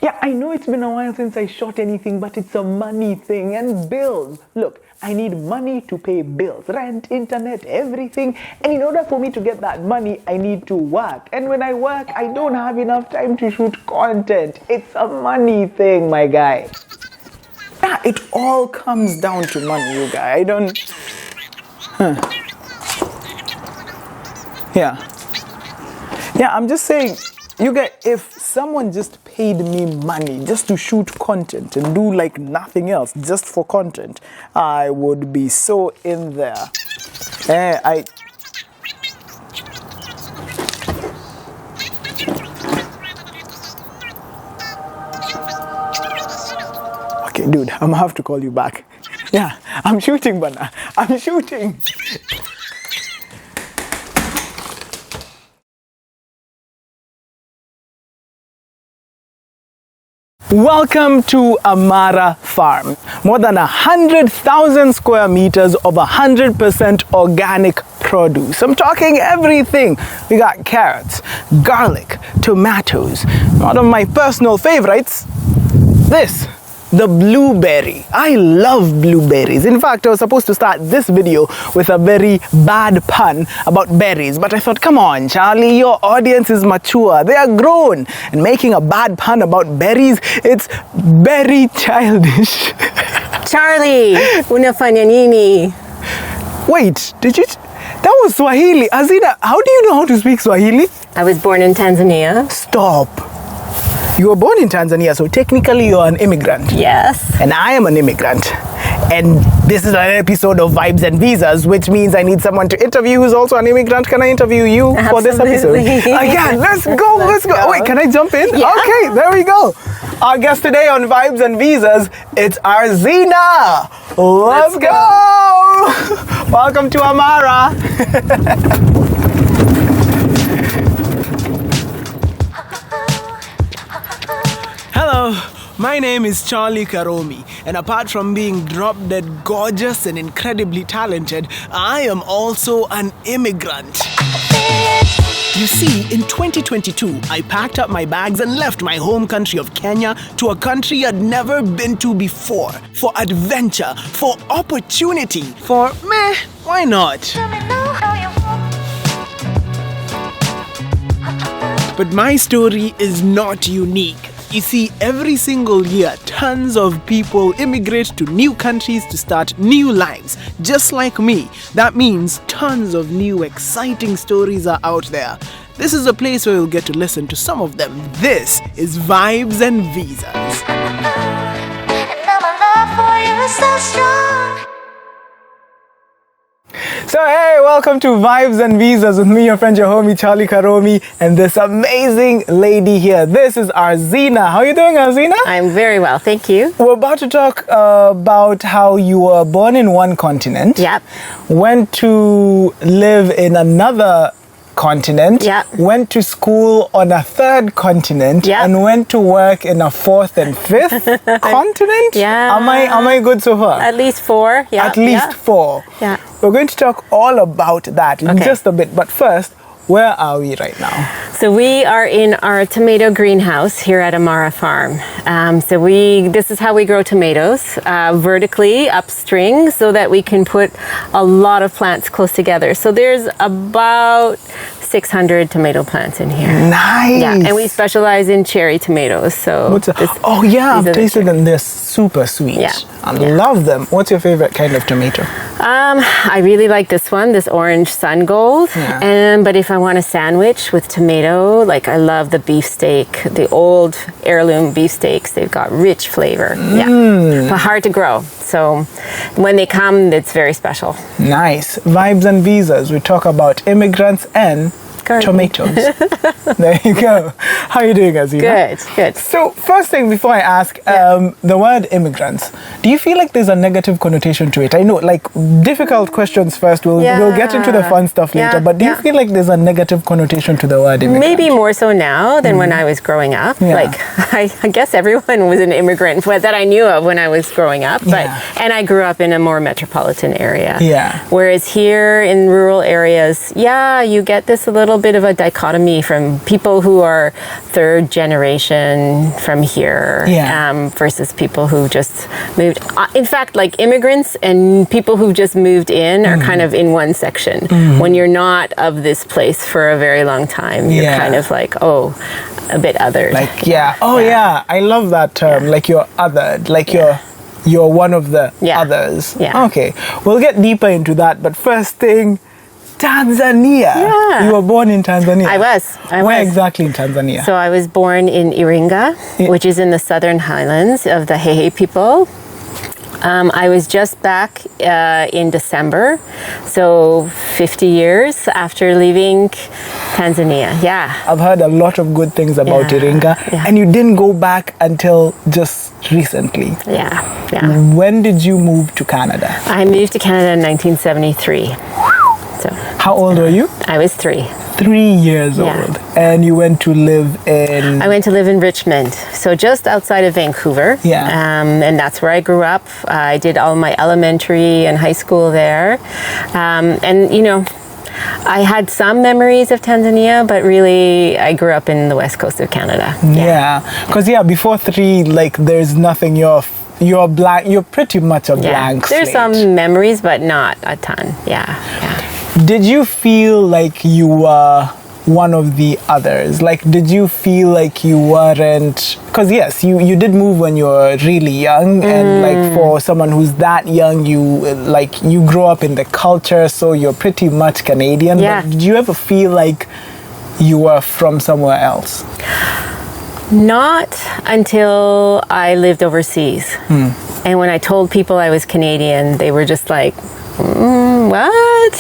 Yeah, I know it's been a while since I shot anything, but it's a money thing and bills. Look, I need money to pay bills, rent, internet, everything. And in order for me to get that money, I need to work. And when I work, I don't have enough time to shoot content. It's a money thing, my guy. Yeah, it all comes down to money, you guys. I don't... Yeah, I'm just saying, you guys, if someone just paid me money just to shoot content and do like nothing else, just for content, I would be so in there. Okay, dude, I'm gonna have to call you back. Yeah, I'm shooting, Bana. I'm shooting. Welcome to Amara Farm. More than 100,000 square meters of 100% organic produce. I'm talking everything. We got carrots, garlic, tomatoes. One of my personal favorites, this. The blueberry. I love blueberries. In fact, I was supposed to start this video with a very bad pun about berries, but I thought, come on, Charlie, your audience is mature. They are grown. And making a bad pun about berries, it's very childish. Charlie, unafanya nini? Wait, did you... That was Swahili. Arzina, how do you know how to speak Swahili? I was born in Tanzania. Stop. You were born in Tanzania, so technically you're an immigrant. Yes. And I am an immigrant. And this is an episode of Vibes and Visas, which means I need someone to interview who's also an immigrant. Can I interview you for this episode? Again, let's go, let's go. Wait, can I jump in? Yeah. Okay, there we go. Our guest today on Vibes and Visas, it's Arzina. Let's go. Welcome to Amara. Hello, my name is Charlie Karomi, and apart from being drop-dead gorgeous and incredibly talented, I am also an immigrant. You see, in 2022, I packed up my bags and left my home country of Kenya to a country I'd never been to before, for adventure, for opportunity, for meh, why not? But my story is not unique. You see, every single year, tons of people immigrate to new countries to start new lives, just like me. That means tons of new exciting stories are out there. This is a place where you'll get to listen to some of them. This is Vibes and Visas. And now my love for you is so strong. So hey, welcome to Vibes and Visas with me, your friend, your homie, Charlie Karomi, and this amazing lady here. This is Arzina. How are you doing, Arzina? I'm very well, thank you. We're about to talk about how you were born in one continent. Yep. Went to live in another continent. Yep. Went to school on a third continent. Yep. And went to work in a fourth and fifth continent. Yeah. Am I good so far? At least 4. Yeah. At least 4. Yeah. We're going to talk all about that in just a bit. But first, where are we right now? So we are in our tomato greenhouse here at Amara Farm. This is how we grow tomatoes, vertically up strings so that we can put a lot of plants close together. So there's about 600 tomato plants in here. Nice. Yeah, and we specialize in cherry tomatoes. So I've tasted them. They're super sweet. Yeah. I love them. What's your favorite kind of tomato? I really like this one, this orange sun gold. Yeah. But if I want a sandwich with tomato, like I love the beefsteak, the old heirloom beefsteaks. They've got rich flavor. Yeah, but hard to grow. So when they come, it's very special. Nice. Vibes and Visas. We talk about immigrants and tomatoes. There you go. How are you doing, Arzina? Good, good. So first thing before I ask, the word immigrants, do you feel like there's a negative connotation to it? I know, like, difficult questions first. We'll get into the fun stuff later, but do you feel like there's a negative connotation to the word immigrant? Maybe more so now than when I was growing up. Yeah. Like, I guess everyone was an immigrant that I knew of when I was growing up. But and I grew up in a more metropolitan area. Yeah. Whereas here in rural areas, you get this a little little bit of a dichotomy from people who are third generation from here versus people who just moved. In fact, like immigrants and people who just moved in are kind of in one section. When you're not of this place for a very long time, you're kind of like, a bit othered. Like, I love that term. Like you're othered. Like you're one of the others. Yeah. Okay, we'll get deeper into that. But first thing, Tanzania. Yeah. You were born in Tanzania. I was. Where exactly in Tanzania? So I was born in Iringa, which is in the southern highlands of the Hehe people. I was just back in December, so 50 years after leaving Tanzania. Yeah. I've heard a lot of good things about Iringa, and you didn't go back until just recently. Yeah. When did you move to Canada? I moved to Canada in 1973. So how old were you? I was 3. 3 years old. And you went to live in... I went to live in Richmond, so just outside of Vancouver. Yeah. And that's where I grew up. I did all my elementary and high school there. And, you know, I had some memories of Tanzania, but really I grew up in the west coast of Canada. Yeah. Because, before 3, like, there's nothing you're blank. You're pretty much a blank slate. There's some memories, but not a ton. Yeah. Did you feel like you were one of the others? Like, did you feel like you weren't... Because, yes, you did move when you were really young. And, like, for someone who's that young, you grow up in the culture, so you're pretty much Canadian. Yeah. But did you ever feel like you were from somewhere else? Not until I lived overseas. And when I told people I was Canadian, they were just like, what?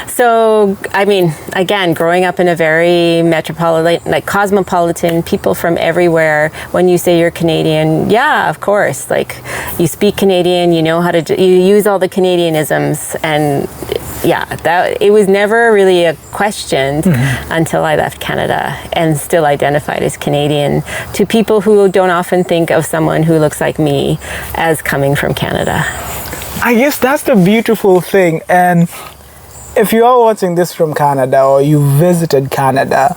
So, I mean, again, growing up in a very metropolitan, like cosmopolitan, people from everywhere, when you say you're Canadian, yeah, of course. Like, you speak Canadian, you know how to, you use all the Canadianisms, and it was never really questioned until I left Canada and still identified as Canadian to people who don't often think of someone who looks like me as coming from Canada. I guess that's the beautiful thing. And if you are watching this from Canada or you visited Canada,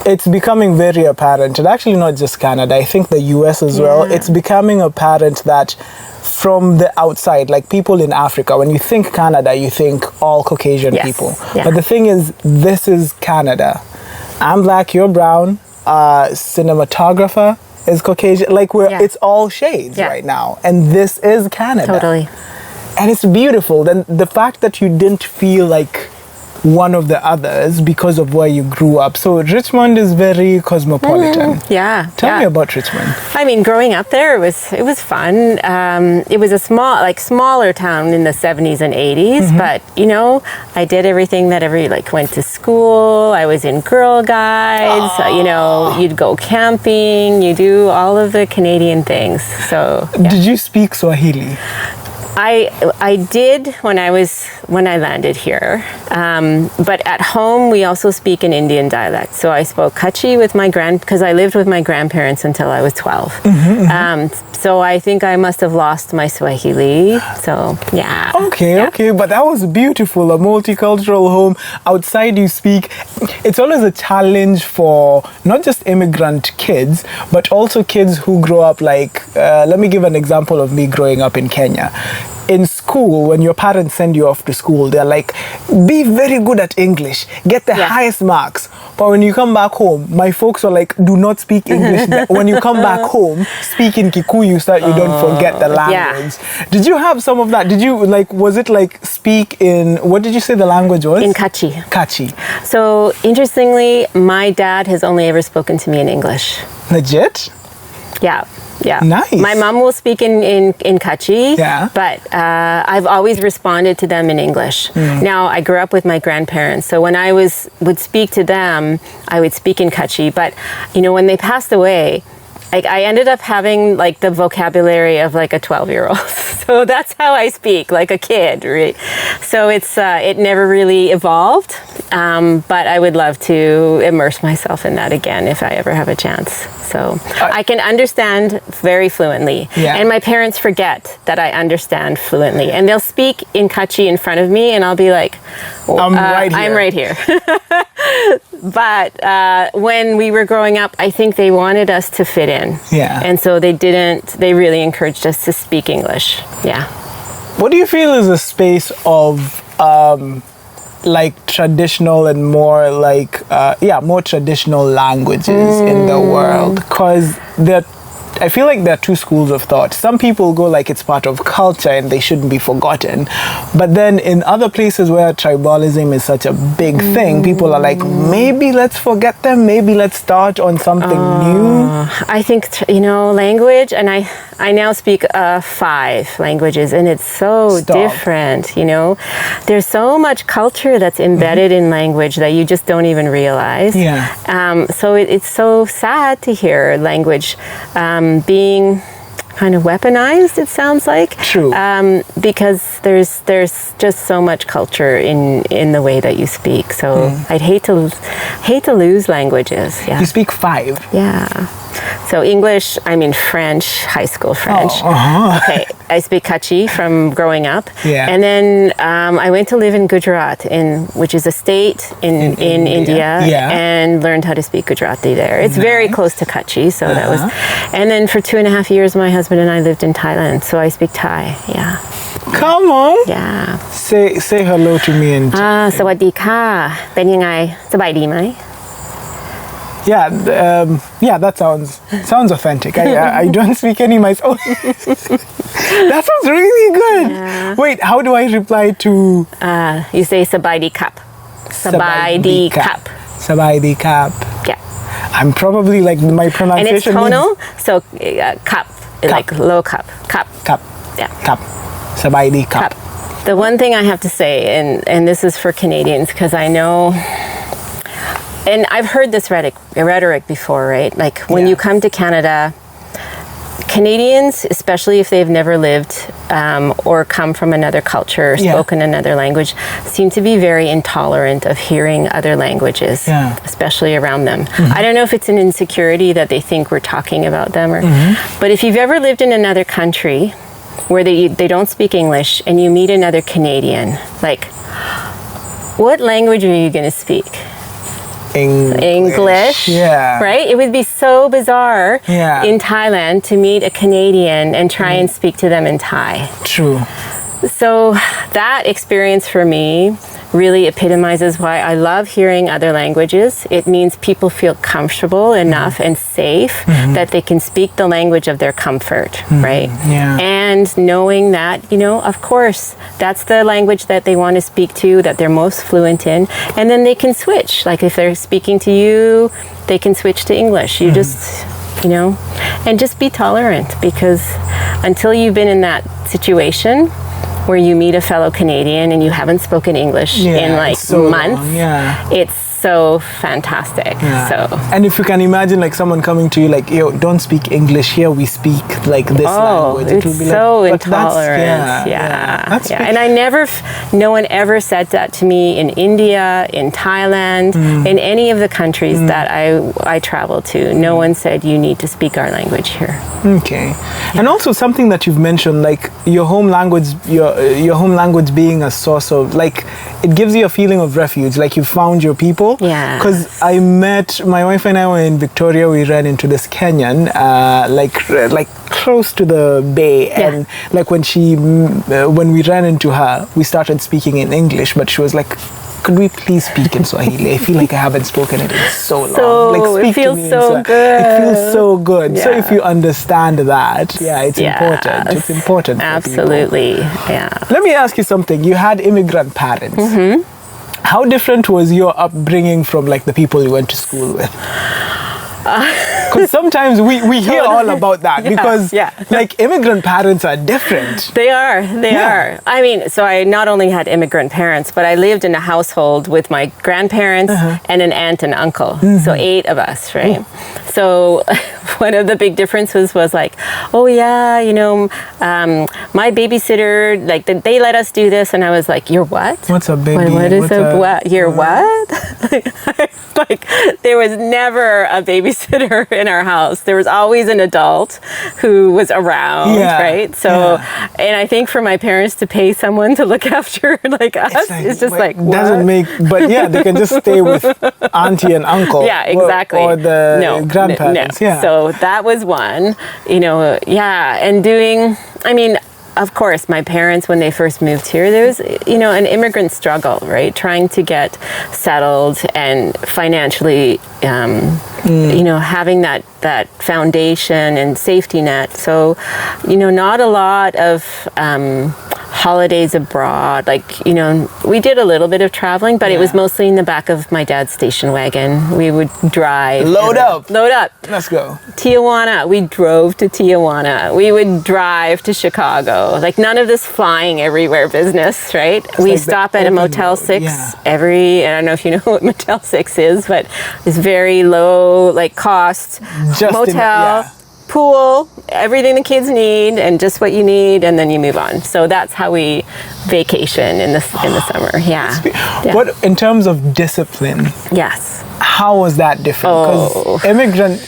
it's becoming very apparent, and actually not just Canada, I think the US as well, it's becoming apparent that from the outside, like people in Africa, when you think Canada, you think all Caucasian people. Yeah. But the thing is, this is Canada. I'm black, you're brown, cinematographer is Caucasian. Like, it's all shades right now. And this is Canada. Totally. And it's beautiful. Then the fact that you didn't feel like one of the others because of where you grew up. So Richmond is very cosmopolitan. Tell me about Richmond. I mean, growing up there, it was fun. It was a smaller town in the 70s and 80s, but you know, I did everything that went to school. I was in Girl Guides. You know, you'd go camping. You do all of the Canadian things. So did you speak Swahili? I did when I landed here, but at home we also speak an Indian dialect. So I spoke Kutchi because I lived with my grandparents until I was 12. So I think I must have lost my Swahili. So Okay, but that was beautiful. A multicultural home. Outside you speak. It's always a challenge for not just immigrant kids, but also kids who grow up like. Let me give an example of me growing up in Kenya. In school, when your parents send you off to school, they're like, be very good at English, get the highest marks. But when you come back home, my folks are like, do not speak English. When you come back home, speak in Kikuyu so that you don't forget the language. Did you have some of that? Did you, was it speak in, what did you say the language was? In Kutchi. Kutchi. So, interestingly, my dad has only ever spoken to me in English. Legit? Yeah. Nice. My mom will speak in Kutchi, but I've always responded to them in English. Now, I grew up with my grandparents, so when I would speak to them, I would speak in Kutchi. But, you know, when they passed away, Like I ended up having like the vocabulary of like a 12-year-old. So that's how I speak, like a kid, right? So it never really evolved, but I would love to immerse myself in that again if I ever have a chance. So I can understand very fluently, and my parents forget that I understand fluently, and they'll speak in Kutchi in front of me, and I'll be like, I'm right here. But when we were growing up, I think they wanted us to fit in. Yeah. And so they really encouraged us to speak English. Yeah. What do you feel is a space of like traditional and more like, more traditional languages in the world? Because I feel like there are two schools of thought. Some people go like it's part of culture and they shouldn't be forgotten. But then in other places where tribalism is such a big thing, people are like, maybe let's forget them. Maybe let's start on something new. I think, language, and I now speak 5 languages, and it's so different, There's so much culture that's embedded in language that you just don't even realize. Yeah. So it's so sad to hear language being kind of weaponized, it sounds like. True. Because there's just so much culture in the way that you speak. So I'd hate to lose languages. Yeah. You speak 5? Yeah. So English, French, high school French. Okay, I speak Kutchi from growing up. Yeah. And then I went to live in Gujarat, which is a state in India, and learned how to speak Gujarati there. It's very close to Kutchi, so that was. And then for 2.5 years, my husband and I lived in Thailand, so I speak Thai. Yeah. Come on. Yeah. Say hello to me in สวัสดีค่ะเป็นยังไงสบายดีไหม Yeah, that sounds authentic. I don't speak any myself. That sounds really good. Yeah. Wait, how do I reply to? You say สบายดีครับ สบายดีครับ สบายดีครับ Yeah. I'm probably like my And pronunciation. it's tonal, so cup, like low cup, cup. Cup. Yeah. Cup. สบายดีครับ Cup. The one thing I have to say, and this is for Canadians, because I know, and I've heard this rhetoric before, right? Like when you come to Canada, Canadians, especially if they've never lived or come from another culture or spoken another language, seem to be very intolerant of hearing other languages, especially around them. I don't know if it's an insecurity that they think we're talking about them, but if you've ever lived in another country where they don't speak English and you meet another Canadian, like, what language are you going to speak? English. Yeah. Right? It would be so bizarre in Thailand to meet a Canadian and try and speak to them in Thai. True. So that experience for me really epitomizes why I love hearing other languages. It means people feel comfortable enough and safe that they can speak the language of their comfort, right? Yeah. And knowing that, of course, that's the language that they want to speak to, that they're most fluent in, and then they can switch. Like if they're speaking to you, they can switch to English. You just, and just be tolerant, because until you've been in that situation where you meet a fellow Canadian and you haven't spoken English in like months, it's so fantastic. So, and if you can imagine like someone coming to you like, yo, don't speak English here, we speak like this language. It will be so like, intolerant. And no one ever said that to me in India, in Thailand, in any of the countries that I traveled to. No one said you need to speak our language here. Okay. And also something that you've mentioned, like your home language being a source of, like, it gives you a feeling of refuge, like you found your people. Yeah. Because my wife and I were in Victoria, we ran into this Kenyan, like close to the bay, and like when we ran into her, we started speaking in English, but she was like, could we please speak in Swahili? I feel like I haven't spoken it in so long. Like, it feels so good. It feels so good. So if you understand that, it's important. It's important. Absolutely. Yeah. Let me ask you something. You had immigrant parents. How different was your upbringing from like the people you went to school with? Because sometimes we hear all about that because like immigrant parents are different. They are. I mean, so I not only had immigrant parents, but I lived in a household with my grandparents and an aunt and uncle. So 8 of us, right? So one of the big differences was like, oh yeah, you know, my babysitter, like they let us do this, and I was like, you're what? What's a baby? What is what? You're what? Like there was never a babysitter in our house. There was always an adult who was around, right? So, and I think for my parents to pay someone to look after like us, it's just like what? Doesn't make. But yeah, they can just stay with auntie and uncle. Yeah, exactly. Or the grandparents. Yeah. So that was one. You know, and doing. I mean, of course, my parents, when they first moved here, there was, you know, an immigrant struggle, right? Trying to get settled and financially, you know, having that foundation and safety net. So, you know, not a lot of holidays abroad. Like, you know, we did a little bit of traveling, but it was mostly in the back of my dad's station wagon. We would drive. Load up. Let's go. Tijuana. We drove to Tijuana. We would drive to Chicago. Like none of this flying everywhere business, right? We like stop at a Motel 6 I don't know if you know what Motel 6 is, but it's very low, like cost motel. Pool, everything the kids need, and just what you need, and then you move on. So that's how we vacation in the summer. What in terms of discipline? Yes. How was that different? Because immigrant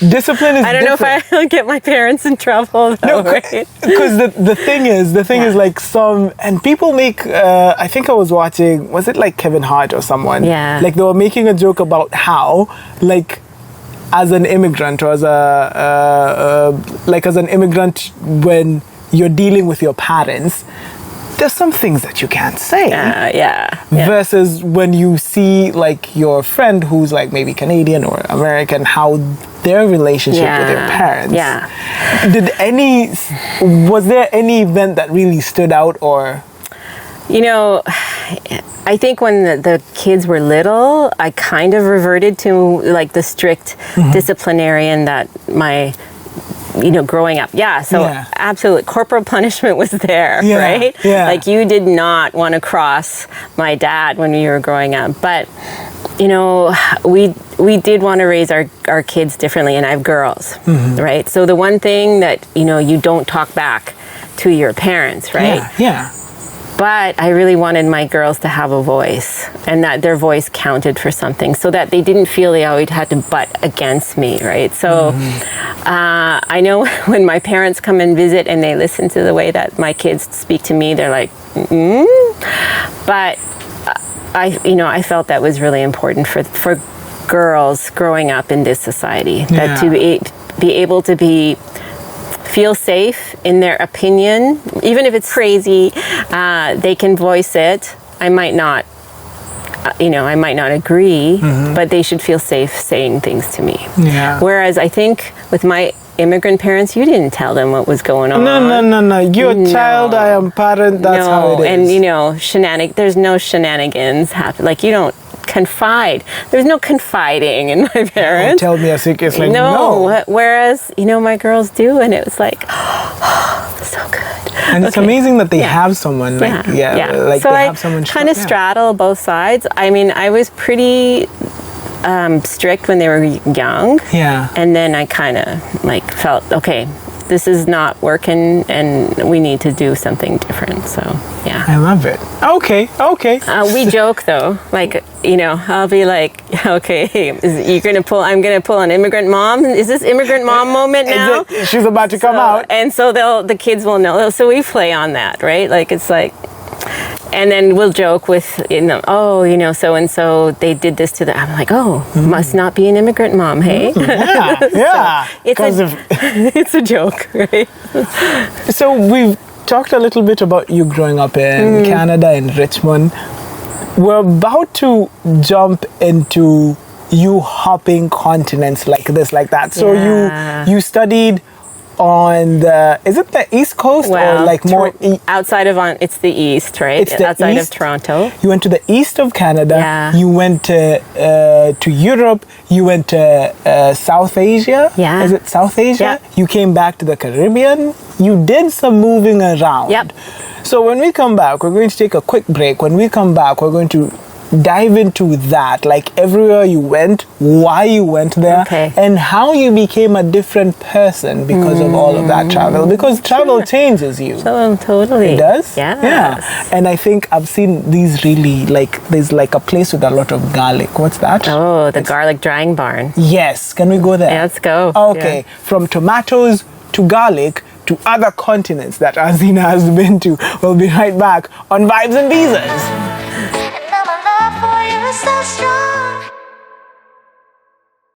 discipline is. I don't know if I'll get my parents in trouble. Though, right? Because the thing is like some and people make. I think I was watching. Was it like Kevin Hart or someone? Yeah. Like they were making a joke about how like. As an immigrant or as as an immigrant when you're dealing with your parents, there's some things that you can't say. Versus when you see like your friend who's like maybe Canadian or American, how their relationship with their parents. Was there any event that really stood out or? You know, I think when the kids were little, I kind of reverted to like the strict disciplinarian that my, you know, growing up. Absolutely. Corporal punishment was there, right? Like you did not want to cross my dad when you were growing up. But, you know, we did want to raise our kids differently, and I have girls, right? So the one thing that, you know, you don't talk back to your parents, right? But I really wanted my girls to have a voice and that their voice counted for something so that they didn't feel they always had to butt against me, right? So I know when my parents come and visit and they listen to the way that my kids speak to me, they're like, But I felt that was really important for girls growing up in this society, that to be able to feel safe in their opinion, even if it's crazy, they can voice it. I might not agree, but they should feel safe saying things to me. Whereas I think with my immigrant parents, you didn't tell them what was going on. No. You're a child, I am parent, that's how it is. And you know, there's no shenanigans happen. Like you don't confide. There's no confiding in my parents. Tell me a secret. It's like, no. Whereas, you know, my girls do, and it was like, so good. And it's amazing that they have someone like, like so they have someone. I kind of straddle both sides. I mean, I was pretty strict when they were young. And then I kind of like felt, okay, this is not working and we need to do something different. So I love it. Okay. We joke though, like, you know, I'll be like, okay, I'm gonna pull an immigrant mom. Is this immigrant mom moment now? She's about to come out. And so the kids will know. So we play on that, right? Like it's like, and then we'll joke with, you know, oh, you know, so and so they did this to them. I'm like, oh, must not be an immigrant mom, hey? It's a joke, right? So we've talked a little bit about you growing up in Canada, in Richmond. We're about to jump into you hopping continents like this, like that. So you studied on the, is it the East Coast or like more? Outside of it's the East, right? It's the outside east. of Toronto. You went to the east of Canada. Yeah. You went to Europe. You went to South Asia. Yeah. Is it South Asia? Yeah. You came back to the Caribbean. You did some moving around. Yep. So when we come back, we're going to take a quick break. When we come back, we're going to dive into that, like everywhere you went, why you went there, Okay. and how you became a different person because of all of that travel. Because travel changes you. So totally. It does? Yeah. Yeah. And I think I've seen these really, like, there's like a place with a lot of garlic. What's that? Oh, the garlic drying barn. Yes. Can we go there? Yeah, let's go. Okay. Yeah. From tomatoes to garlic to other continents that Arzina has been to. We'll be right back on Vibes and Visas. And now my love for you is so strong.